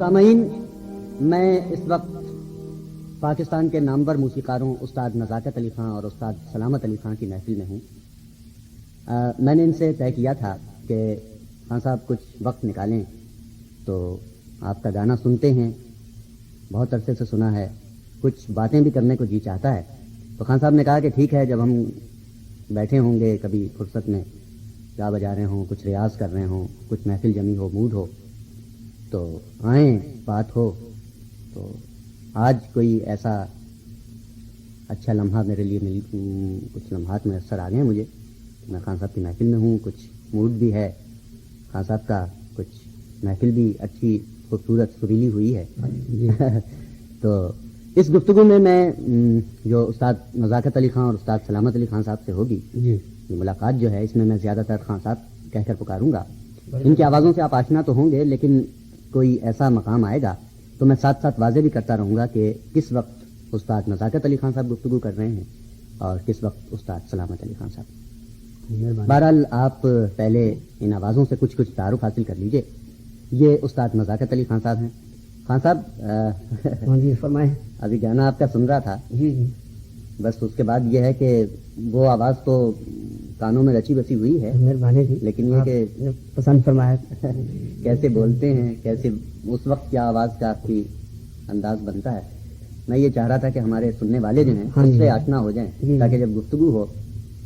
سامعین، میں اس وقت پاکستان کے نامور موسیقاروں استاد نزاکت علی خان اور استاد سلامت علی خان کی محفل میں ہوں۔ میں نے ان سے طے کیا تھا کہ خان صاحب کچھ وقت نکالیں تو آپ کا گانا سنتے ہیں، بہت عرصے سے سنا ہے، کچھ باتیں بھی کرنے کو جی چاہتا ہے۔ تو خان صاحب نے کہا کہ ٹھیک ہے، جب ہم بیٹھے ہوں گے کبھی فرصت میں، گا بجا رہے ہوں، کچھ ریاض کر رہے ہوں، کچھ محفل جمی ہو، موڈ ہو، تو آئیں، بات ہو۔ تو آج کوئی ایسا اچھا لمحہ میرے لیے کچھ لمحات میسر آ گئے ہیں مجھے۔ میں خان صاحب کی محفل میں ہوں، کچھ موڈ بھی ہے خان صاحب کا، کچھ محفل بھی اچھی خوبصورت سریلی ہوئی ہے۔ تو اس گفتگو میں جو استاد نزاکت علی خان اور استاد سلامت علی خان صاحب سے ہوگی، یہ ملاقات جو ہے، اس میں میں زیادہ تر خان صاحب کہہ کر پکاروں گا۔ ان کی آوازوں سے آپ آشنا تو ہوں گے، لیکن کوئی ایسا مقام آئے گا تو میں ساتھ ساتھ واضح بھی کرتا رہوں گا کہ کس وقت استاد نزاکت علی خان صاحب گفتگو کر رہے ہیں اور کس وقت استاد سلامت علی خان صاحب۔ بہرحال آپ پہلے ان آوازوں سے کچھ تعارف حاصل کر لیجئے۔ یہ استاد نزاکت علی خان صاحب ہیں۔ خان صاحب جی فرمائیں۔ ابھی گانا آپ کا سن رہا تھا، جی بس اس کے بعد یہ ہے کہ وہ آواز تو کانوں میں رچی بسی ہوئی ہے، مہربانی تھی، لیکن یہ کہ پسند فرمایا کیسے بولتے ہیں، کیسے اس وقت کیا آواز کا آپ کی انداز بنتا ہے۔ میں یہ چاہ رہا تھا کہ ہمارے سننے والے جو ہیں اس سے آشنا ہو جائیں، تاکہ جب گفتگو ہو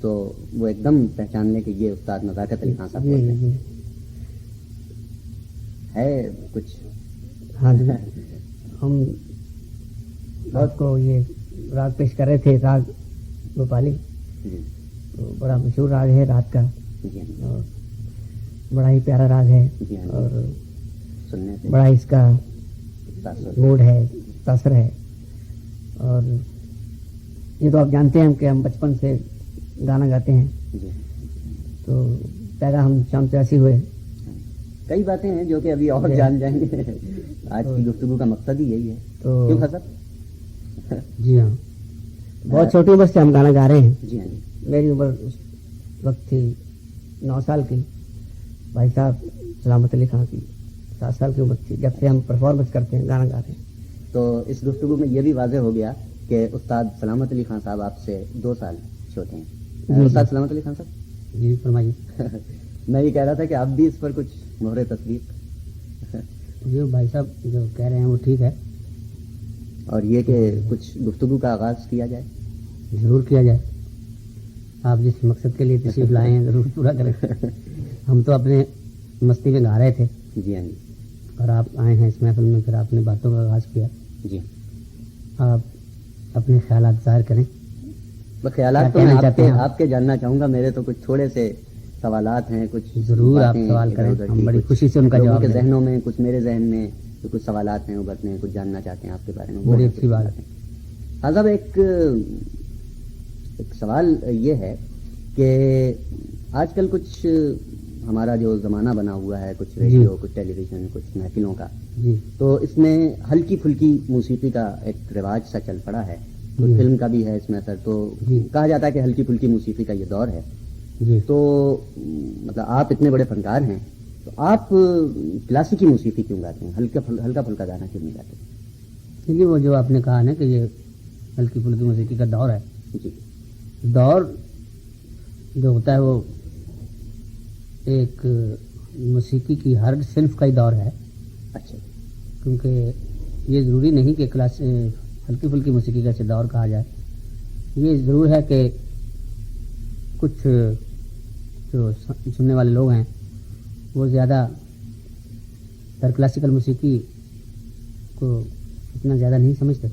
تو وہ ایک دم پہچان لیں کہ یہ استاد نزاکت علی خان صاحب ہے کچھ۔ ہاں جی، ہم بہت کو یہ راگ پیش کر رہے تھے، راگ بھوپالی، تو بڑا مشہور راگ ہے رات کا، اور بڑا ہی پیارا راگ ہے، اور سننے سے بڑا اس کا موڈ ہے، تاثر ہے۔ اور یہ تو آپ جانتے ہیں کہ ہم بچپن سے گانا گاتے ہیں، تو پیدا ہم شام سے ایسی ہوئے۔ کئی باتیں ہیں جو کہ ابھی اور جان جائیں گے، آج کی گفتگو کا مقصد ہی یہی ہے۔ تو کیوں حضرت؟ جی ہاں، بہت چھوٹی عمر سے ہم گانا گا رہے ہیں۔ جی ہاں جی، میری عمر اس وقت تھی 9 سال کی، بھائی صاحب سلامت علی خان کی 7 سال کی عمر تھی، جب سے ہم پرفارمنس کرتے ہیں، گانا گا رہے ہیں۔ تو اس گفتگو میں یہ بھی واضح ہو گیا کہ استاد سلامت علی خان صاحب آپ سے 2 سال چھوٹے ہیں. جی. استاد سلامت علی خان صاحب جی فرمائیے. میں یہ کہہ رہا تھا کہ آپ بھی اس پر کچھ مہر تصدیق. جو بھائی صاحب جو کہہ رہے ہیں وہ ٹھیک ہے, اور یہ کہ کچھ گفتگو کا آغاز کیا جائے. ضرور کیا جائے. آپ جس مقصد کے لیے تشریف لائے ہیں ضرور پورا کریں. ہم تو اپنے مستی میں گا رہے تھے جی ہاں جی. اور آپ آئے ہیں اس محفل میں, پھر آپ نے باتوں کا آغاز کیا. جی آپ اپنے خیالات ظاہر کریں. خیالات تو کیا میں کہنا چاہتے ہیں آپ کے جاننا چاہوں گا. میرے تو کچھ تھوڑے سے سوالات ہیں, کچھ ضرور آپ باتیں سوال کریں, ادھر ادھر ہم کی, بڑی کچھ خوشی سے ان کا لوگوں جواب کے دیں. ذہنوں میں, کچھ میرے ذہن میں تو کچھ سوالات ہیں ابھرتے ہیں, کچھ جاننا چاہتے ہیں آپ کے بارے میں. بڑی اچھی بات ہے. ہاں صاحب, ایک سوال یہ ہے کہ آج کل کچھ ہمارا جو زمانہ بنا ہوا ہے, کچھ ریڈیو, کچھ ٹیلی ویژن, کچھ محفلوں کا, جی تو اس میں ہلکی پھلکی موسیقی کا ایک رواج سا چل پڑا ہے. کچھ فلم کا بھی ہے اس میں اثر. تو کہا جاتا ہے کہ ہلکی پھلکی موسیقی کا یہ دور ہے. جی. تو مطلب آپ اتنے بڑے فنکار ہیں, تو آپ کلاسیکی موسیقی کیوں گاتے ہیں, ہلکا پھلکا گانا کیوں نہیں گاتے؟ کیونکہ وہ جو آپ نے کہا نا کہ یہ ہلکی پھلکی موسیقی کا دور ہے. جی. دور جو ہوتا ہے وہ ایک موسیقی کی ہر صنف کا ہی دور ہے. اچھا. کیونکہ یہ ضروری نہیں کہ ہلکی پھلکی موسیقی کا اسے دور کہا جائے. یہ ضرور ہے کہ کچھ جو سننے والے لوگ ہیں وہ زیادہ تر کلاسیکل موسیقی کو اتنا زیادہ نہیں سمجھتے,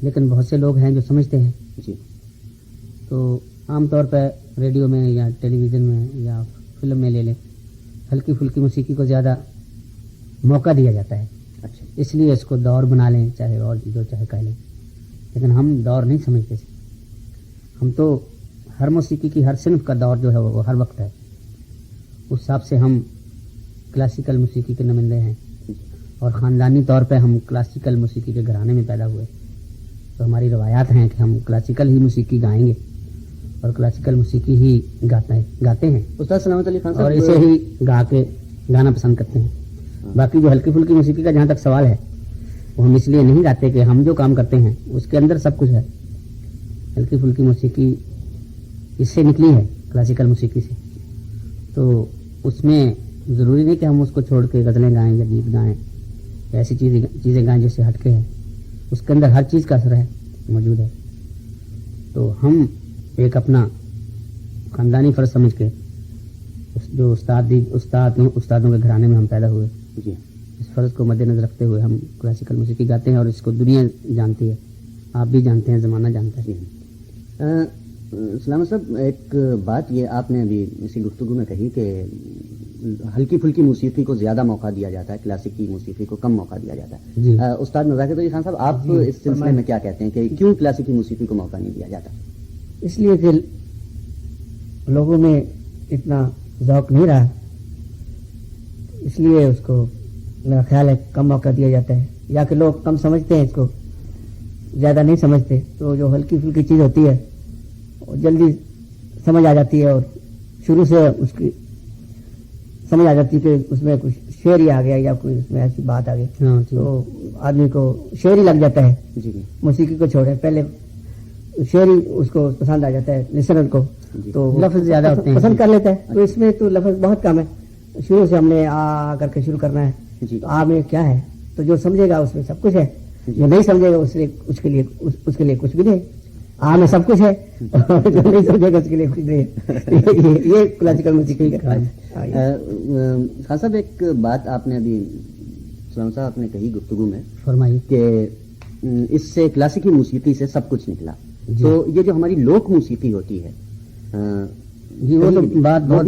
لیکن بہت سے لوگ ہیں جو سمجھتے ہیں. جی. تو عام طور پہ ریڈیو میں یا ٹیلی ویژن میں یا فلم میں لے لیں, ہلکی پھلکی موسیقی کو زیادہ موقع دیا جاتا ہے. اچھا. اس لیے اس کو دور بنا لیں, چاہے اور جو چاہے کہہ لیں, لیکن ہم دور نہیں سمجھتے. ہم تو ہر موسیقی کی ہر صنف کا دور جو ہے وہ ہر وقت ہے. اس حساب سے ہم کلاسیکل موسیقی کے نمائندے ہیں, اور خاندانی طور پہ ہم کلاسیکل موسیقی کے گھرانے میں پیدا ہوئے. تو ہماری روایات ہیں کہ ہم کلاسیکل ہی موسیقی گائیں گے اور کلاسیکل موسیقی ہی گاتے ہیں. استاد سلامت علی خان صاحب, اور اسے ہی گا کے گانا پسند کرتے ہیں. باقی جو ہلکی پھلکی موسیقی کا جہاں تک سوال ہے, وہ ہم اس لیے نہیں گاتے کہ ہم جو کام کرتے ہیں اس کے اندر سب کچھ ہے. ہلکی پھلکی موسیقی اس سے نکلی ہے, کلاسیکل موسیقی سے. تو اس میں ضروری نہیں کہ ہم اس کو چھوڑ کے غزلیں گائیں یا گیت گائیں, ایسی چیزیں گائیں جس سے ہٹ کے ہیں. اس کے اندر ہر چیز کا اثر ہے, موجود ہے. تو ہم ایک اپنا خاندانی فرض سمجھ کے جو استادوں کے گھرانے میں ہم پیدا ہوئے, جی, اس فرض کو مد نظر رکھتے ہوئے ہم کلاسیکل موسیقی گاتے ہیں. اور اس کو دنیا جانتی ہے, آپ بھی جانتے ہیں, زمانہ جانتا ہے. سلامت صاحب, ایک بات یہ آپ نے ابھی اسی گفتگو میں کہی کہ ہلکی پھلکی موسیقی کو زیادہ موقع دیا جاتا ہے, کلاسیکی موسیقی کو کم موقع دیا جاتا ہے. جی. استاد نزاکت علی خان صاحب, آپ اس سلسلے میں کیا کہتے ہیں کہ کیوں کلاسیکی موسیقی کو موقع نہیں دیا جاتا؟ اس لیے کہ لوگوں میں اتنا ذوق نہیں رہا, اس لیے اس کو میرا خیال ہے کم موقع دیا جاتا ہے. یا کہ لوگ کم سمجھتے ہیں, اس کو زیادہ نہیں سمجھتے. تو جو ہلکی پھلکی چیز ہوتی ہے وہ جلدی سمجھ آ جاتی ہے, اور شروع سے اس کی سمجھ آ جاتی ہے کہ اس میں کچھ شعر ہی آ گیا یا کوئی اس میں ایسی بات آ گئی. تو آدمی کو شعر ہی لگ جاتا ہے. جی. موسیقی کو چھوڑے, پہلے شعر ہی اس کو پسند آ جاتا ہے لسنر کو, تو لفظ زیادہ ہوتے ہیں, پسند کر لیتا ہے. تو اس میں تو لفظ بہت کم ہے. شروع سے ہم نے آ کر کے شروع کرنا ہے. تو آ میں کیا ہے, تو جو سمجھے گا اس میں سب کچھ ہے, جو نہیں سمجھے گا اس کے لیے کچھ بھی نہیں. آ میں سب کچھ ہے, جو نہیں سمجھے گا اس کے لیے کچھ نہیں. یہ کلاسیکل موسیقی کا خان صاحب, ایک بات آپ نے ابھی سلام صاحب آپ نے کہی گفتگو میں, فرمائیے, کہ اس سے کلاسیکی موسیقی سے سب کچھ نکلا. تو یہ جو ہماری لوک موسیقی ہوتی ہے, جی وہ تو بات بہت,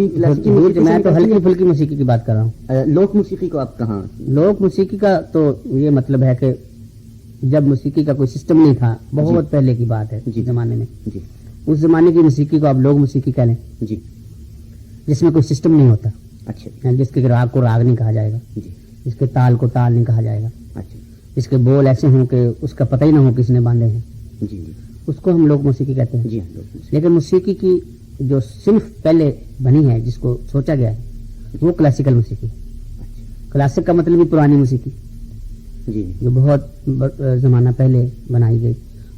میں تو ہلکی پھلکی موسیقی کی بات کر رہا ہوں. لوک موسیقی کو آپ کہاں؟ لوک موسیقی کا تو یہ مطلب ہے کہ جب موسیقی کا کوئی سسٹم نہیں تھا, بہت پہلے کی بات ہے, زمانے میں, اس زمانے کی موسیقی کو آپ لوک موسیقی کہہ لیں, جی, جس میں کوئی سسٹم نہیں ہوتا. اچھا. جس کے راگ کو راگ نہیں کہا جائے گا, جس کے تال کو تال نہیں کہا جائے گا, جس کے بول ایسے ہوں کہ اس کا پتہ ہی نہ ہو کس نے باندھے ہیں, اس کو ہم لوک موسیقی کہتے ہیں. لیکن موسیقی کی جو صنف پہلے بنی ہے, جس کو سوچا گیا ہے, وہ کلاسیکل موسیقی. کلاسک کا مطلب بھی پرانی موسیقی, جو بہت زمانہ پہلے بنائی گئی,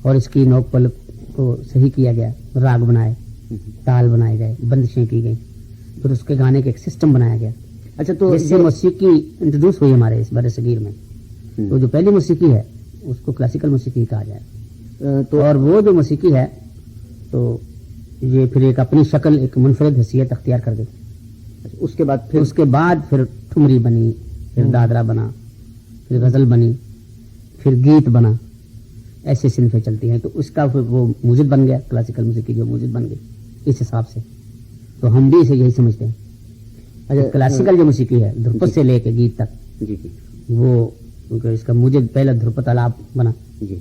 اور اس کی نوک پل کو صحیح کیا گیا, راگ بنائے, تال بنائے گئے, بندشیں کی گئی, پھر اس کے گانے کے ایک سسٹم بنایا گیا. اچھا, تو جس سے موسیقی انٹروڈیوس ہوئی ہمارے اس بر صغیر میں. تو جو پہلی موسیقی ہے اس کو کلاسیکل موسیقی کہا جائے. تو اور وہ جو موسیقی ہے تو یہ پھر ایک اپنی شکل, ایک منفرد حیثیت اختیار کر گئی. اس کے بعد پھر ٹھمری بنی, پھر دادرا بنا, پھر غزل بنی, پھر گیت بنا, ایسی صنفیں چلتی ہیں. تو اس کا پھر وہ موجد بن گیا, کلاسیکل موسیقی جو موجد بن گئی اس حساب سے. تو ہم بھی اسے یہی سمجھتے ہیں. اچھا, کلاسیکل جو موسیقی ہے دھرپت سے لے کے گیت تک, جی جی وہ اس کا موجد پہلا دھرپت آلاب بنا, جی,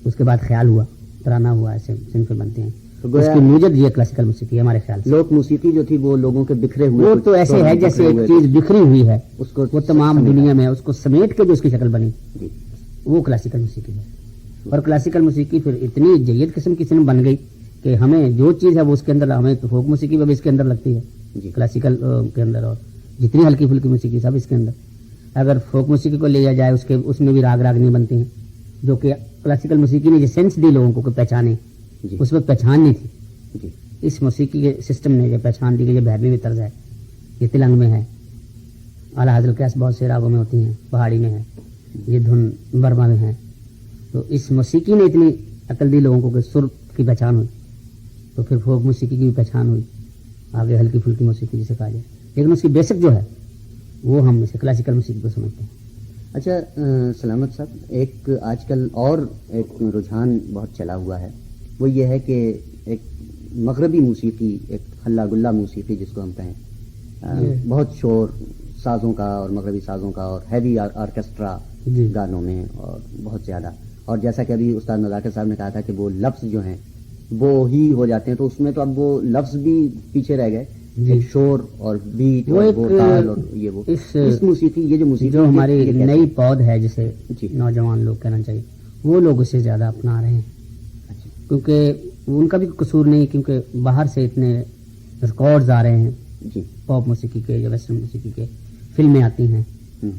اس کے بعد خیال ہوا, ترانہ ہوا, ایسے صنفیں بنتے ہیں. تو اس گویا کی موجد یہ کلاسیکل موسیقی ہے ہمارے خیال سے. لوک موسیقی جو تھی وہ لوگوں کے بکھرے ہوئے, وہ تو ایسے ہے جیسے ایک چیز بکھری ہوئی ہے, اس کو وہ تمام دنیا میں اس کو سمیٹ کے جو اس کی شکل بنی, جی, وہ کلاسیکل موسیقی ہے. اور کلاسیکل موسیقی پھر اتنی جید قسم کی صنف بن گئی کہ ہمیں جو چیز ہے وہ اس کے اندر, ہمیں تو فوک موسیقی بھی اس کے اندر لگتی ہے, جی, کلاسیکل کے اندر, اور جتنی ہلکی پھلکی موسیقی سب اس کے اندر. اگر فوک موسیقی کو لیا جائے اس میں بھی راگ راگنی بنتی ہیں, جو کہ کلاسیکل موسیقی نے جو سینس دی لوگوں کو کہ پہچانے, جی, اس وقت پہچان نہیں تھی. جی, اس موسیقی کے سسٹم نے جو پہچان دی کہ یہ بھیرمی میں طرز ہے, یہ تلنگ میں ہے, اعلیٰ حضرت کیس بہت سے راگوں میں ہوتی ہیں, پہاڑی میں ہے, یہ دھن برما میں ہے. تو اس موسیقی نے اتنی عقل دی لوگوں کو کہ سر کی پہچان ہوئی, تو پھر فوک موسیقی کی بھی پہچان ہوئی, آگے ہلکی پھلکی موسیقی جسے کہا جائے. لیکن اس کی بیسک جو ہے وہ ہم اسے کلاسیکل موسیقی کو سمجھتے ہیں. اچھا سلامت صاحب, ایک آج کل اور ایک رجحان بہت چلا ہوا ہے, وہ یہ ہے کہ ایک مغربی موسیقی, ایک ہلا گلا موسیقی جس کو ہم کہیں, بہت شور سازوں کا اور مغربی سازوں کا اور ہیوی آرکیسٹرا گانوں میں اور بہت زیادہ. اور جیسا کہ ابھی استاد نزاکت صاحب نے کہا تھا کہ وہ لفظ جو ہیں وہ ہی ہو جاتے ہیں, تو اس میں تو اب وہ لفظ بھی پیچھے رہ گئے, شور اور بیٹ اور وہ تال اور یہ وہ اس موسیقی, یہ جو موسیقی جو ہماری نئی پود ہے جسے نوجوان لوگ کہنا چاہیے, وہ لوگ اسے زیادہ اپنا رہے ہیں. کیونکہ ان کا بھی قصور نہیں, کیونکہ باہر سے اتنے ریکارڈز آ رہے ہیں پاپ موسیقی کے یا ویسٹرن موسیقی کے, فلمیں آتی ہیں,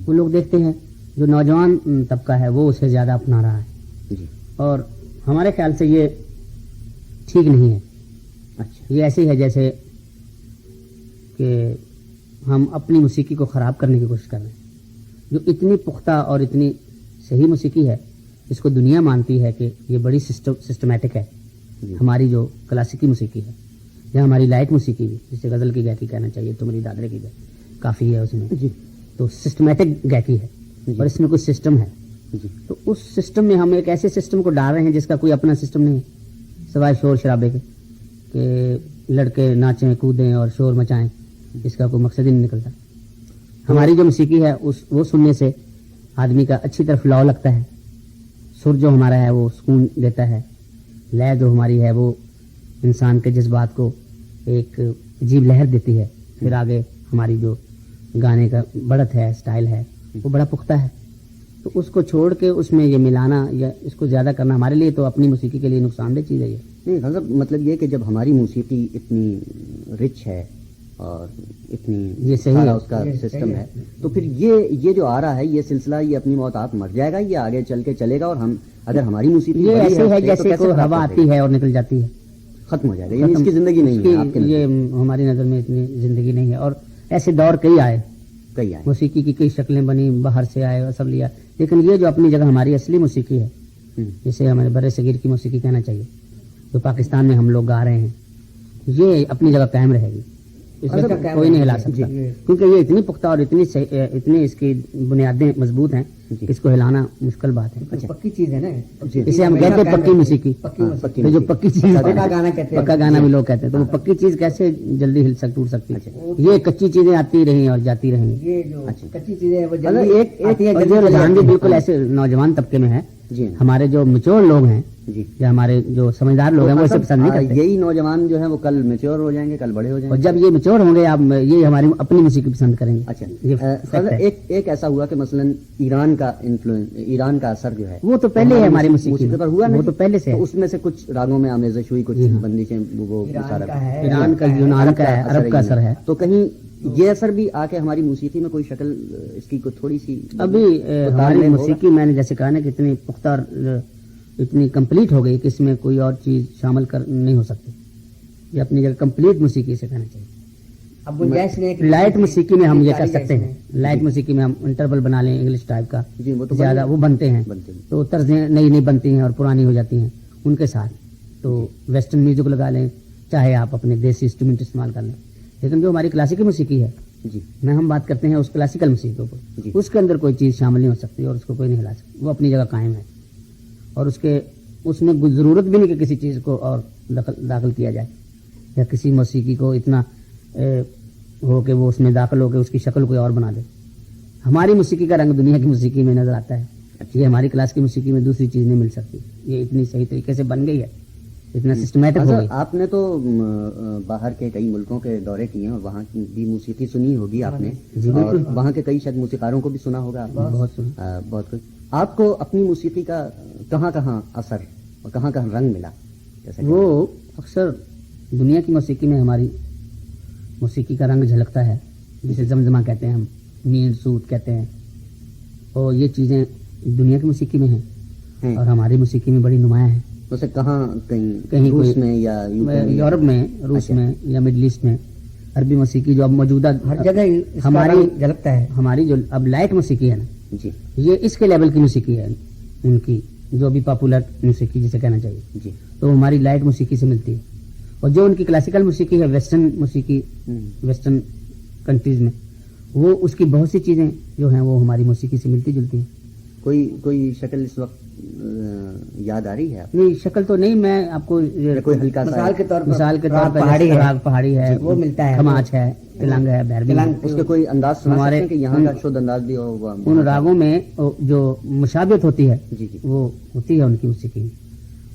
وہ لوگ دیکھتے ہیں. جو نوجوان طبقہ ہے وہ اسے زیادہ اپنا رہا ہے, اور ہمارے خیال سے یہ ٹھیک نہیں ہے. یہ ایسے ہی ہے جیسے کہ ہم اپنی موسیقی کو خراب کرنے کی کوشش کر رہے ہیں. جو اتنی پختہ اور اتنی صحیح موسیقی ہے, اس کو دنیا مانتی ہے کہ یہ بڑی سسٹمیٹک ہے. ہماری جو کلاسیکی موسیقی ہے یا ہماری لائٹ موسیقی بھی, جسے غزل کی گائکی کہنا چاہیے, تمری دادرے کی گائکی کافی ہے اس میں, تو سسٹمیٹک گائکی ہے, اور اس میں کوئی سسٹم ہے. تو اس سسٹم میں ہم ایک ایسے سسٹم کو ڈال رہے ہیں جس کا کوئی اپنا سسٹم نہیں ہے, سوائے شور شرابے کے, کہ لڑکے ناچیں کودیں اور شور مچائیں, اس کا کوئی مقصد ہی نہیں نکلتا. ہماری جو موسیقی ہے وہ سننے سے آدمی کا اچھی طرف لاؤ لگتا ہے, سر جو ہمارا ہے وہ سکون دیتا ہے, لے جو ہماری ہے وہ انسان کے جذبات کو ایک عجیب لہر دیتی ہے. پھر آگے ہماری جو گانے کا بڑھت ہے, اسٹائل ہے, وہ بڑا پختہ ہے. تو اس کو چھوڑ کے اس میں یہ ملانا یا اس کو زیادہ کرنا ہمارے لیے تو اپنی موسیقی کے لیے نقصان دہ چیز ہے. یہ نہیں حضرت, مطلب یہ کہ جب ہماری موسیقی اتنی رچ ہے اور اتنی یہ صحیح ہے, اس کا سسٹم ہے, تو پھر یہ جو آ رہا ہے یہ سلسلہ, یہ اپنی موت آپ مر جائے گا, یہ آگے چل کے چلے گا, اور ہم اگر ہماری موسیقی یہ ایسے ہے جیسے کوئی ہوا آتی ہے اور نکل جاتی ہے, ختم ہو جائے گا. یعنی اس کی زندگی نہیں ہے آپ کے نظر؟ یہ ہماری نظر میں اتنی زندگی نہیں ہے. اور ایسے دور کئی آئے, موسیقی کی کئی شکلیں بنی, باہر سے آئے اور سب لیا, لیکن یہ جو اپنی جگہ ہماری اصلی موسیقی ہے, جسے ہمارے بر صغیر کی موسیقی کہنا چاہیے, جو پاکستان میں ہم لوگ گا رہے ہیں, یہ اپنی جگہ قائم رہے گی, اس میں کوئی نہیں ہلا سکتا, کیونکہ یہ اتنی پختہ اور اتنی اس کی بنیادیں مضبوط ہیں, اس کو ہلانا مشکل بات ہے. پکی چیز ہے نا, اسے ہم کہتے ہیں پکی موسیقی. جو پکی چیز پکا گانا بھی لوگ کہتے ہیں, تو وہ پکی چیز کیسے جلدی ٹوٹ سکتی ہے؟ یہ کچی چیزیں آتی رہیں اور جاتی رہیں. یہ جو کچی چیزیں وہ جو رجحان بھی بالکل ایسے نوجوان طبقے میں ہے. ہمارے جو میچور لوگ ہیں یا ہمارے جو سمجھدار لوگ ہیں وہ اسے پسند نہیں کرتے. یہی نوجوان جو ہیں وہ کل میچور ہو جائیں گے, کل بڑے ہو جائیں گے, اور جب یہ میچور ہوں گے آپ یہ ہماری اپنی موسیقی پسند کریں گے. اچھا, ایک ایسا ہوا کہ مثلا ایران کا اثر جو ہے وہ تو پہلے ہے ہماری موسیقی پر ہوا, وہ تو پہلے سے, اس میں سے کچھ راگوں میں آمیزش ہوئی, کچھ بندشیں, وہ ایران کا, یونان کا ہے, عرب کا اثر ہے. تو کہیں یہ اثر بھی آ کے ہماری موسیقی میں کوئی شکل اس کی کوئی تھوڑی سی ابھی ہماری موسیقی میں نے جیسے کہا نا کہ اتنی پختہ اتنی کمپلیٹ ہو گئی کہ اس میں کوئی اور چیز شامل کر نہیں ہو سکتی. یہ اپنی جگہ کمپلیٹ موسیقی سے کہنا چاہیے. اب گنجائش نہیں ہے کہ لائٹ موسیقی میں ہم یہ کر سکتے ہیں. لائٹ موسیقی میں ہم انٹرول بنا لیں انگلش ٹائپ کا, جی وہ تو زیادہ وہ بنتے ہیں تو طرزیں نئی نئی بنتی ہیں اور پرانی ہو جاتی ہیں ان کے ساتھ. تو ویسٹرن میوزک لگا لیں, چاہے آپ اپنے دیسی انسٹرومنٹ استعمال کر لیں. لیکن جو ہماری کلاسیکی موسیقی ہے جی میں ہم بات کرتے ہیں اس کلاسیکل موسیقی کے اوپر, اس کے اندر کوئی چیز شامل نہیں ہو سکتی اور اس کو کوئی نہیں ہلا سکتا. وہ اپنی جگہ قائم ہے اور اس میں ضرورت بھی نہیں کہ کسی چیز کو اور داخل کیا جائے یا کسی موسیقی کو اتنا ہو کہ وہ اس میں داخل ہو کے اس کی شکل کوئی اور بنا دے. ہماری موسیقی کا رنگ دنیا کی موسیقی میں نظر آتا ہے. یہ ہماری کلاس کی موسیقی میں دوسری چیز نہیں مل سکتی. یہ اتنی صحیح طریقے سے بن گئی ہے, اتنا سسٹمیٹک ہو گئی. آپ نے تو باہر کے کئی ملکوں کے دورے کیے ہیں اور وہاں کی بھی موسیقی سنی ہوگی آپ نے, اور وہاں کے کئی شاید موسیقاروں کو بھی سنا ہوگا آپ نے. بہت کچھ. آپ کو اپنی موسیقی کا کہاں کہاں اثر اور کہاں کہاں رنگ ملا؟ وہ اکثر دنیا کی موسیقی میں ہماری موسیقی کا رنگ جھلکتا ہے, جسے زمزمہ کہتے ہیں ہم, مین سوت کہتے ہیں, اور یہ چیزیں دنیا کی موسیقی میں ہیں اور ہماری موسیقی میں بڑی نمایاں ہیں. اسے کہاں کہیں روس میں یا یورپ میں, روس میں یا مڈل ایسٹ میں. عربی موسیقی جو اب موجودہ ہر جگہ ہماری جھلکتا ہے. ہماری جو اب لائٹ موسیقی ہے نا جی, یہ اس کے لیول کی موسیقی ہے ان کی, جو بھی پاپولر موسیقی جسے کہنا چاہیے جی, تو ہماری لائٹ موسیقی سے ملتی ہے. اور جو ان کی کلاسیکل موسیقی ہے, ویسٹرن موسیقی, ویسٹرن کنٹریز میں, وہ اس کی بہت سی چیزیں جو ہیں وہ ہماری موسیقی سے ملتی جلتی ہیں. کوئی شکل اس وقت یاد آ رہی ہے؟ نہیں شکل تو نہیں, میں آپ کو کوئی ہلکا مثال کے طور پر راگ پہاڑی ہے, وہ ملتا ہے, کھماچ ہے, تلنگ ہے, بھیربی ہے. اس کے کوئی انداز سنا سکتے ہیں کہ یہاں کا شدھ انداز بھی ہو؟ ان راگوں میں جو مشابہت ہوتی ہے جی جی وہ ہوتی ہے ان کی موسیقی میں,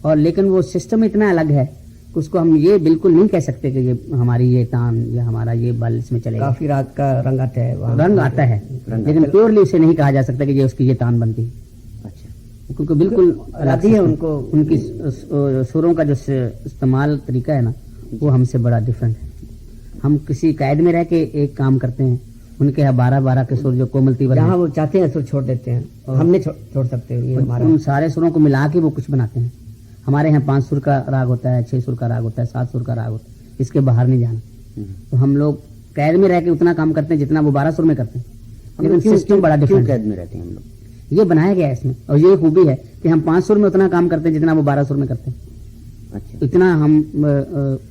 اور لیکن وہ سسٹم اتنا الگ ہے کہ اس کو ہم یہ بالکل نہیں کہہ سکتے کہ یہ ہماری یہ تان یا ہمارا یہ بل اس میں چلے گا. کافی رات کا رنگ آتا ہے, رنگ آتا ہے, لیکن پیورلی اسے نہیں کہا جا سکتا کہ یہ اس کی یہ تان بنتی ہے. اچھا, کیونکہ بالکل الگ ہے ان کو, ان کی سروں کا جو استعمال طریقہ ہے نا وہ ہم سے بڑا ڈفرینٹ ہے. ہم کسی قید میں رہ کے ایک کام کرتے ہیں, ان کے 12 کے سر جو کوملتی جہاں وہ چاہتے ہیں سر چھوڑ دیتے ہیں, ہم نہیں چھوڑ سکتے. ان سارے سروں کو ملا کے وہ کچھ بناتے ہیں. ہمارے یہاں 5 سر کا راگ ہوتا ہے, 6 سر کا راگ ہوتا ہے, 7 سر کا راگ ہوتا ہے, اس کے باہر نہیں جانا. تو ہم لوگ قید میں رہ کے اتنا کام کرتے ہیں جتنا وہ 12 سر میں کرتے ہیں, لیکن سسٹم بڑا ڈفرینٹ. قید میں رہتے ہیں ہم لوگ, یہ بنایا گیا ہے اس میں, اور یہ خوبی ہے کہ ہم 5 سر میں اتنا کام کرتے ہیں جتنا وہ 12 سر میں کرتے ہیں. اچھا, اتنا ہم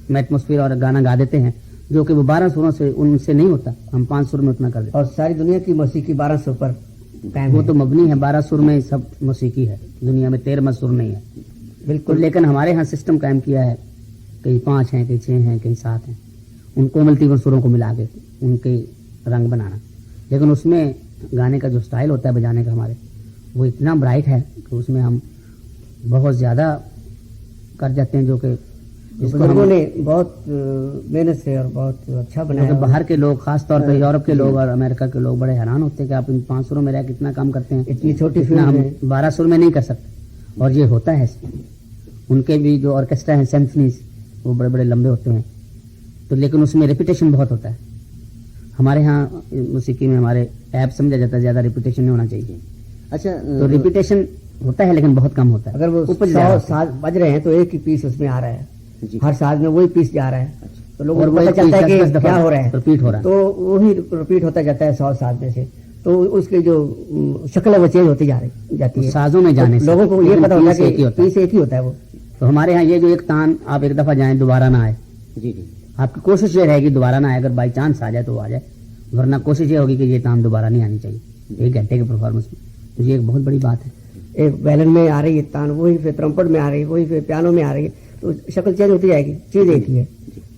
ایٹموسفیئر اور گانا گا دیتے ہیں جو کہ وہ 12 سروں سے ان سے نہیں ہوتا, ہم 5 سر میں اتنا کر دیتے ہیں. اور ساری دنیا کی موسیقی 12 سر پر قائم وہ تو مبنی ہے, 12 سر میں سب موسیقی ہے. دنیا میں 13 سر نہیں ہے بالکل, لیکن ہمارے ہاں سسٹم قائم کیا ہے, کہیں 5 ہیں, کہیں 6 ہیں, کہیں 7 ہیں, ان کوملتی سروں کو ملا کے ان کے رنگ بنانا. لیکن اس میں گانے کا جو سٹائل ہوتا ہے بجانے کا ہمارے, وہ اتنا برائٹ ہے کہ اس میں ہم بہت زیادہ کر جاتے ہیں, جو کہ بزرگوں نے بہت محنت سے اور بہت اچھا بنایا. باہر کے لوگ, خاص طور پہ یورپ کے لوگ اور امریکہ کے لوگ بڑے حیران ہوتے ہیں کہ آپ ان 5 سروں میں رہ کے اتنا کام کرتے ہیں, اتنی چھوٹی اتنا ہم 12 سر میں نہیں کر سکتے. اور یہ ہوتا ہے. ان کے بھی جو آرکیسٹرا ہیں سیمفنیز, وہ بڑے بڑے لمبے ہوتے ہیں, تو لیکن اس میں ریپیٹیشن بہت ہوتا ہے. ہمارے ہاں موسیقی میں ہمارے ایپ سمجھا جاتا ہے, زیادہ ریپیٹیشن نہیں ہونا چاہیے. اچھا, تو ریپیٹیشن ہوتا ہے لیکن بہت کم ہوتا ہے. اگر وہ 100 ساز بج رہے ہیں تو ایک ہی پیس اس میں آ رہا ہے, ہر ساز میں وہی پیس جا رہا ہے, تو لوگوں کو پتہ چلتا ہے کہ کیا ہو رہا ہے, ریپیٹ ہو رہا ہے, تو وہی ریپیٹ ہوتا جاتا ہے 100 ساز میں سے. تو اس کی جو شکل ہے وہ چینج ہوتی جاتی ہے سازوں میں جانے سے. لوگوں کو یہ پتا ہوتا ہے کہ پیس ایک ہی ہوتا ہے. وہ تو ہمارے ہاں یہ جو ایک تان آپ ایک دفعہ جائیں دوبارہ نہ آئے, جی جی, آپ کی کوشش یہ رہے گی دوبارہ نہ آئے. اگر بائی چانس آ جائے تو وہ آ جائے, ورنہ کوشش یہ ہوگی کہ یہ تان دوبارہ نہیں آنی چاہیے 1 گھنٹے کے پرفارمنس میں. تو یہ ایک بہت بڑی بات ہے. ایک ویلن میں آ رہی ہے تان, وہی پھر ٹرمپٹ میں آ رہی ہے, وہی پھر پیانو میں آ رہی ہے, تو شکل چینج ہوتی جائے گی, چیز ایک ہی ہے.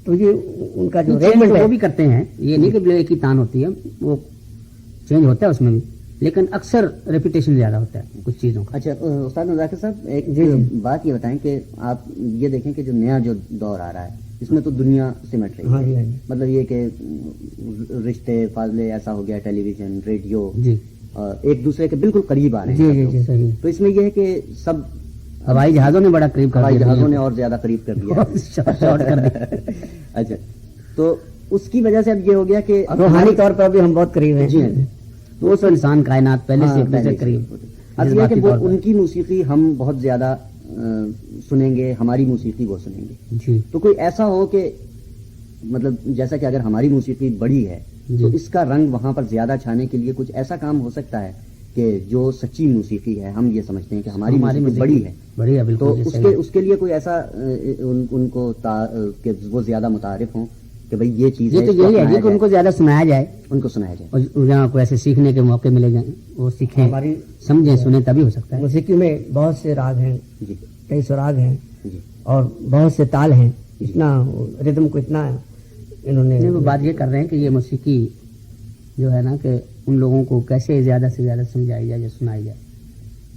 تو یہ ان کا جو ارینجمنٹ ہے وہ بھی کرتے ہیں, یہ نہیں کہ ایک ہی تان ہوتی ہے, وہ چینج ہوتا ہے اس میں بھی, لیکن اکثر ریپیٹیشن زیادہ ہوتا ہے کچھ چیزوں کا. اچھا استاد ذاکر صاحب, ایک بات یہ بتائیں کہ آپ یہ دیکھیں کہ جو نیا جو دور آ رہا ہے اس میں تو دنیا سمٹ رہی ہے. مطلب یہ کہ رشتے فاضلے ایسا ہو گیا, ٹیلی ویژن, ریڈیو, جی, ایک دوسرے کے بالکل قریب آ رہے ہیں. جی صحیح. تو اس میں یہ ہے کہ سب ہوائی جہازوں نے بڑا قریب کر دیا, ہوائی جہازوں نے اور زیادہ قریب کر دیا, شارٹ کر دیا. اچھا, تو اس کی وجہ سے اب یہ ہو گیا کہ روحانی طور پر بھی ہم بہت قریب ہیں. جی, وہ سو انسان کائنات پہلے سے قریب. اب یہ کہ ان کی موسیقی ہم بہت زیادہ سنیں گے، ہماری موسیقی وہ سنیں گے. جی تو کوئی ایسا ہو کہ مطلب جیسا کہ اگر ہماری موسیقی بڑی ہے تو اس کا رنگ وہاں پر زیادہ چھانے کے لیے کچھ ایسا کام ہو سکتا ہے کہ جو سچی موسیقی ہے، ہم یہ سمجھتے ہیں کہ ہماری موسیقی بڑی ہے، بڑی ہے تو بالکل. اس کے لیے کوئی ایسا ان کو کہ وہ زیادہ متعارف ہوں کہ بھئی یہ چیز یہ تو یہی ہے کہ ان کو زیادہ سنایا جائے، ان کو سنایا جائے، اور جہاں کو ایسے سیکھنے کے موقع ملے جائیں وہ سیکھیں، ہماری سمجھیں، سنیں، تبھی ہو سکتا ہے. موسیقی میں بہت سے راگ ہیں، جی کئی سو راگ ہیں جی اور بہت سے تال ہیں. اتنا ردم کو اتنا انہوں نے وہ بات یہ کر رہے ہیں کہ یہ موسیقی جو ہے نا کہ ان لوگوں کو کیسے زیادہ سے زیادہ سمجھائی جائے یا سنائی جائے.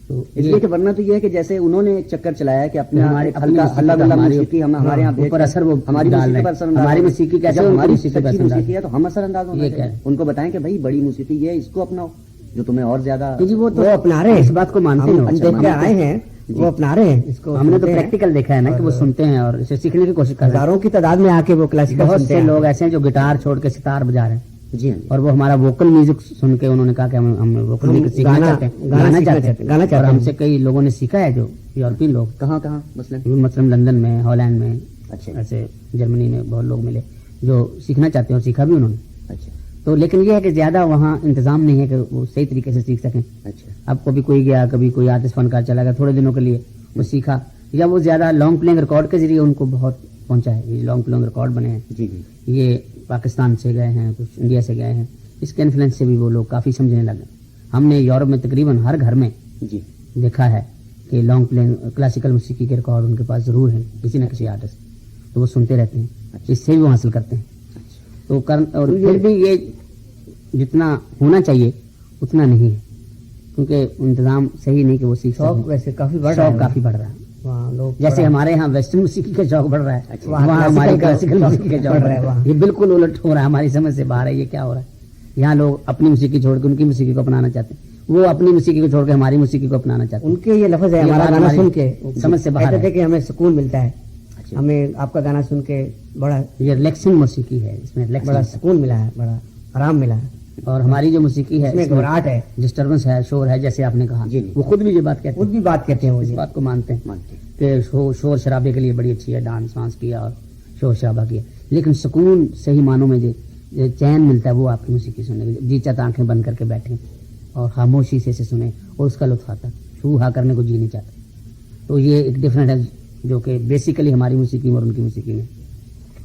تو اس لیے کہ ورنہ تو یہ ہے کہ جیسے انہوں نے ایک چکر چلایا کہ اپنا ہماری ہلہ گلا موسیقی ہمارے یہاں اوپر اثر وہ ہماری ڈال موسیقی رہے پر ہیں. اثر انداز ہماری ہو. موسیقی کیسے جب ان کی ہماری موسیقی پر سچی اثر انداز موسیقی ہے تو ہم اثر انداز ہونا یہ چاہیے. کہہ رہے ہیں. ان کو بتائیں کہ بھائی بڑی موسیقی یہ ہے، اس کو اپناؤ جو تمہیں اور زیادہ. جی وہ وہ اپنا رہے ہیں، اس بات کو مانتے ہیں. ہم دیکھ کے آئے ہیں، وہ اپنا رہے ہیں اس کو. ہم نے تو سنتے ہیں. پریکٹیکل دیکھا ہے نا کہ وہ سنتے ہیں اور اسے سیکھنے کی کوشش کر رہے ہیں. ہزاروں کی تعداد میں آ کے وہ کلاسیکل بہت سنتے سے ہیں. لوگ ایسے ہیں جو گٹار چھوڑ کے ستار بجا رہے ہیں جی ہاں اور وہ ہمارا ووکل میوزک سن کے انہوں نے کہا کہ ہم ووکل میوزک سیکھنا گانا- چاہتے ہیں، گانا گانا سیکھنا چاہتے چاہتے ہیں، ہیں. گانا چاہتے اور ہم ہیں. سے کئی لوگوں نے سیکھا ہے، جو یورپین لوگ، کہاں مثلا. مثلاً لندن میں، ہالینڈ میں، اچھا ایسے جرمنی میں بہت لوگ ملے جو سیکھنا چاہتے ہیں اور سیکھا بھی انہوں نے. اچھا تو لیکن یہ ہے کہ زیادہ وہاں انتظام نہیں ہے کہ وہ صحیح طریقے سے سیکھ سکیں. اچھا اب کبھی کوئی گیا، کبھی کوئی آتش فنکار چلا گیا تھوڑے دنوں کے لیے، وہ سیکھا، یا وہ زیادہ لانگ پلینگ ریکارڈ کے ذریعے ان کو بہت پہنچا ہے. یہ لانگ پلینگ ریکارڈ بنے ہیں، جی جی یہ پاکستان سے گئے ہیں، کچھ انڈیا سے گئے ہیں. اس کے انفلوئنس سے بھی وہ لوگ کافی سمجھنے لگے. ہم نے یورپ میں تقریباً ہر گھر میں جی دیکھا ہے کہ لانگ پلینگ کلاسیکل موسیقی کے ریکارڈ ان کے پاس ضرور ہیں، کسی نہ کسی آرٹسٹ، تو وہ سنتے رہتے ہیں، اس سے بھی وہ حاصل کرتے ہیں. تو اور پھر بھی یہ جتنا ہونا چاہیے اتنا نہیں ہے، کیونکہ انتظام صحیح نہیں کہ وہ سیکھ شوق سکیں. ویسے کافی بڑھ رہا شوق ہے کافی بڑھ رہا ہے. وہاں لوگ جیسے ہمارے ہاں ویسٹرن موسیقی کا شوق بڑھ رہا ہے، وہاں وہاں ہماری کلاسیکل کلاسیکل کا موسیقی کا شوق بڑھ بڑھ رہا ہے. رہا ہے. یہ بالکل الٹ ہو رہا ہے، ہماری سمجھ سے باہر ہے. یہ کیا ہو رہا ہے؟ یہاں لوگ اپنی موسیقی چھوڑ کے ان کی موسیقی کو اپنانا چاہتے ہیں، وہ اپنی موسیقی کو چھوڑ کے ہماری موسیقی کو اپنانا چاہتے ہیں. ان کے یہ لفظ ہے، یہ ہمارا بات گانا ہماری سن کے سمجھ سے باہر کہتے تھے ہے. کہ ہمیں سکون ملتا ہے، اچھا ہمیں آپ کا گانا سن کے بڑا یہ ریلیکسنگ موسیقی ہے، اس میں بڑا ریلیکسنگ، سکون ملا ہے، بڑا آرام ملا ہے. اور ہماری جو موسیقی ہے اس میں گھبراہٹ ہے، ڈسٹربنس ہے، شور ہے، جیسے آپ نے کہا. جی جی. وہ خود بھی یہ بات کہتے خود بھی بات کہتے ہیں وہ ہیں، اس جی. بات کو مانتے ہیں مانتے ہیں. کہ شور شرابے کے لیے بڑی اچھی ہے، ڈانس وانس کیا اور شور شرابہ کیا، لیکن سکون صحیح معنوں میں جو چین ملتا ہے وہ آپ کی موسیقی سننے کے. جی چاہتا آنکھیں بند کر کے بیٹھیں اور خاموشی سے اسے سنیں اور اس کا لطف آتا ہے. چھو ہا کرنے کو جی نہیں چاہتا. تو یہ ایک ڈفرینٹ ہے جو کہ بیسیکلی ہماری موسیقی میں اور ان کی موسیقی میں،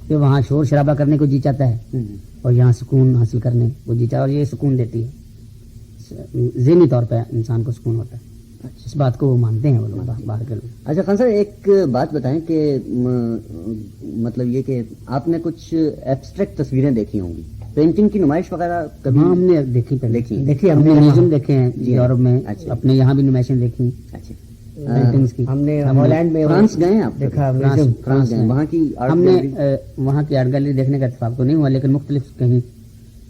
کہ وہاں شور شرابہ کرنے کو جی چاہتا ہے اور یہاں سکون حاصل کرنے کو جی چاہتا ہے، اور یہ سکون دیتی ہے، ذہنی طور پہ انسان کو سکون ہوتا ہے. اس بات کو وہ مانتے ہیں وہ لوگ، باہر کے لوگ. اچھا خان صاحب ایک بات بتائیں کہ مطلب یہ کہ آپ نے کچھ ایبسٹریکٹ تصویریں دیکھی ہوں گی، پینٹنگ کی نمائش وغیرہ کبھی؟ ہاں ہم نے دیکھی پہلے، دیکھیے ہم نے میوزیم دیکھے ہیں جی یورپ میں، اچھا. اپنے یہاں بھی نمائشیں دیکھی اچھا پینٹنگز کی. ہم نے ہالینڈ میں فرانس گئے ہیں آپ؟ دیکھا فرانس میوزیم. فرانس گئے ہیں، وہاں کی آرٹ ہم نے گیلری؟ وہاں کی آرٹ گیلری دیکھنے کا اتفاق تو نہیں ہوا، لیکن مختلف کہیں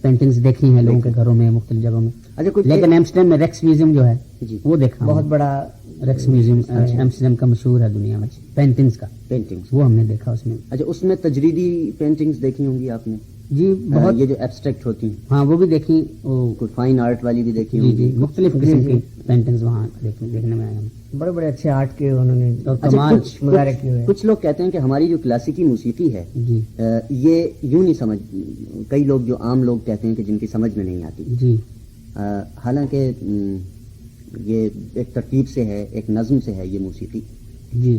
پینٹنگز دیکھی ہیں لوگوں کے گھروں میں، مختلف جگہوں میں. اچھا کچھ لیکن ایمسٹرڈیم میں ریکس میوزیم جو ہے جی وہ دیکھا بہت بہت بڑا ریکس میوزیم ایمسٹرڈیم کا مشہور ہے دنیا میں پینٹنگز کا، پینٹنگز. وہ ہم نے دیکھا اس میں. اچھا اس میں تجریدی پینٹنگز دیکھی ہوں گی آپ نے؟ جی بہت، یہ جو ایبسٹریکٹ ہوتی ہیں، ہاں وہ بھی دیکھی. وہ کوئی فائن آرٹ والی بھی دیکھی جی ہوں جی گی؟ مختلف قسم کی پینٹنگز وہاں دیکھنے میں آئے ہم. بڑے بڑے اچھے آرٹ کے انہوں نے اور اچھا کمال. مظاہرے کیے ہوئے. کچھ لوگ کہتے ہیں کہ ہماری جو کلاسیکی موسیقی ہے جی یہ یوں نہیں سمجھ، کئی لوگ جو عام لوگ کہتے ہیں کہ جن کی سمجھ میں نہیں آتی، جی حالانکہ یہ ایک ترتیب سے ہے، ایک نظم سے ہے یہ موسیقی، جی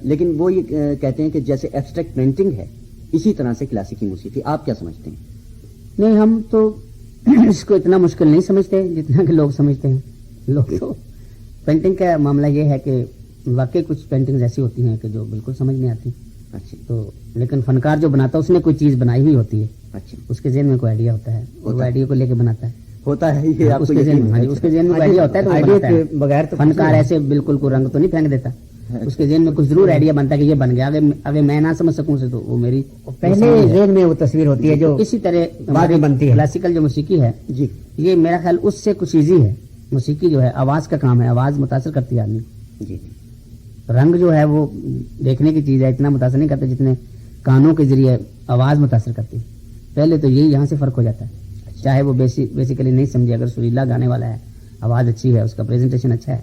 لیکن وہ یہ کہتے ہیں کہ جیسے ایبسٹریکٹ پینٹنگ ہے اسی طرح سے کلاسیکی موسیقی. آپ کیا سمجھتے ہیں؟ نہیں، ہم تو اس کو اتنا مشکل نہیں سمجھتے جتنا کہ لوگ سمجھتے ہیں. لوگ تو پینٹنگ کا معاملہ یہ ہے کہ واقعی کچھ پینٹنگز ایسی ہوتی ہیں کہ جو بالکل سمجھ نہیں آتی. اچھا تو لیکن فنکار جو بناتا ہے اس نے کوئی چیز بنائی ہوئی ہوتی ہے، اچھا اس کے ذہن میں کوئی آئیڈیا ہوتا ہے اور وہ آئیڈیا کو لے کے بناتا ہے. ہوتا ہے یہ آپ اس کو کے ذہن یقین میں، ہاں جی، ہے؟ اس کے ذہن میں کوئی آئیڈیا ہوتا ہے تو وہ آئیڈیا بناتا ہے. کے بغیر تو فنکار ایسے بالکل کوئی رنگ تو نہیں پھینک دیتا، اس کے ذہن میں کچھ ضرور آئیڈیا بنتا ہے کہ یہ بن گیا. اگر میں نہ سمجھ سکوں سے تو وہ میری پہلے ذہن میں وہ تصویر ہوتی ہے جو اسی طرح بعد میں بنتی ہے. کلاسیکل جو موسیقی ہے جی یہ میرا خیال اس سے کچھ ایزی ہے. موسیقی جو ہے آواز کا کام ہے، آواز متاثر کرتی ہے آدمی. جی رنگ جو ہے وہ دیکھنے کی چیز ہے، اتنا متاثر نہیں کرتا جتنے کانوں کے ذریعے آواز متاثر کرتی ہے. پہلے تو یہی یہاں سے فرق ہو جاتا ہے. چاہے وہ بیسیکلی نہیں سمجھے، اگر سریلا گانے والا ہے، آواز اچھی ہے، اس کا پریزنٹیشن اچھا ہے،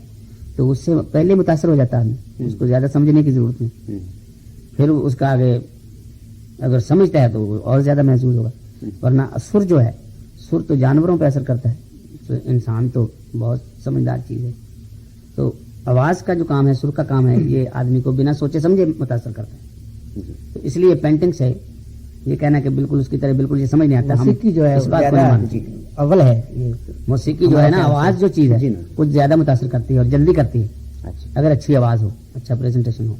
تو اس سے پہلے متاثر ہو جاتا ہے، اس کو زیادہ سمجھنے کی ضرورت نہیں، پھر اس کا آگے اگر سمجھتا ہے تو وہ اور زیادہ محسوس ہوگا. ورنہ سر جو ہے، سر تو جانوروں پہ اثر کرتا ہے، تو انسان تو بہت سمجھدار چیز ہے. تو آواز کا جو کام ہے، سر کا کام ہے، یہ آدمی کو بنا سوچے سمجھے متاثر کرتا ہے. تو اس لیے پینٹنگ سے یہ کہنا کہ بالکل اس کی طرح بالکل یہ سمجھ نہیں آتا. موسیقی جو ہے اس بات کو نہیں مانتے. اول ہے یہ. موسیقی جو ہے نا، آواز جو چیز ہے کچھ زیادہ متاثر کرتی ہے اور جلدی کرتی ہے. اگر اچھی آواز ہو، اچھا پریزنٹیشن ہو،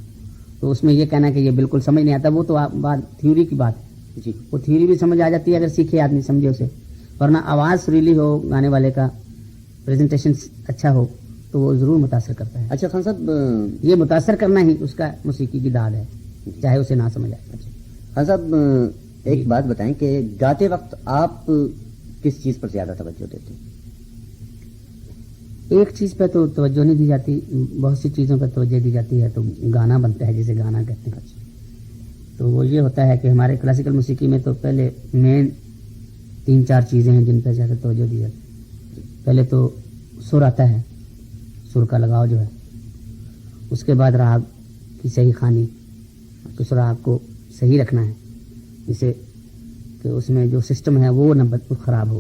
تو اس میں یہ کہنا کہ یہ بالکل سمجھ نہیں آتا، وہ تو بات تھیوری کی بات ہے. جی، وہ تھیوری بھی سمجھ آ جاتی ہے اگر سیکھے آدمی، سمجھے اسے. ورنہ آواز سریلی ہو گانے والے کا، پریزنٹیشن اچھا ہو، تو وہ ضرور متاثر کرتا ہے. اچھا خان صاحب، یہ متاثر کرنا ہی اس کا موسیقی کی داد ہے، چاہے اسے نہ سمجھ آئے. خان صاحب ایک بات بتائیں کہ گاتے وقت آپ کس چیز پر زیادہ توجہ دیتے ہیں؟ ایک چیز پہ تو توجہ نہیں دی جاتی، بہت سی چیزوں پر توجہ دی جاتی ہے. تو گانا بنتا ہے جسے گانا کہتے ہیں، تو وہ یہ ہوتا ہے کہ ہمارے کلاسیکل موسیقی میں تو پہلے مین 3-4 چیزیں ہیں جن پر زیادہ توجہ دی جاتی ہے. پہلے تو سر آتا ہے، سر کا لگاؤ جو ہے. اس کے بعد راگ کی صحیح خوانی، اس راگ کو صحیح رکھنا ہے، جسے کہ اس میں جو سسٹم ہے وہ نہ خراب ہو.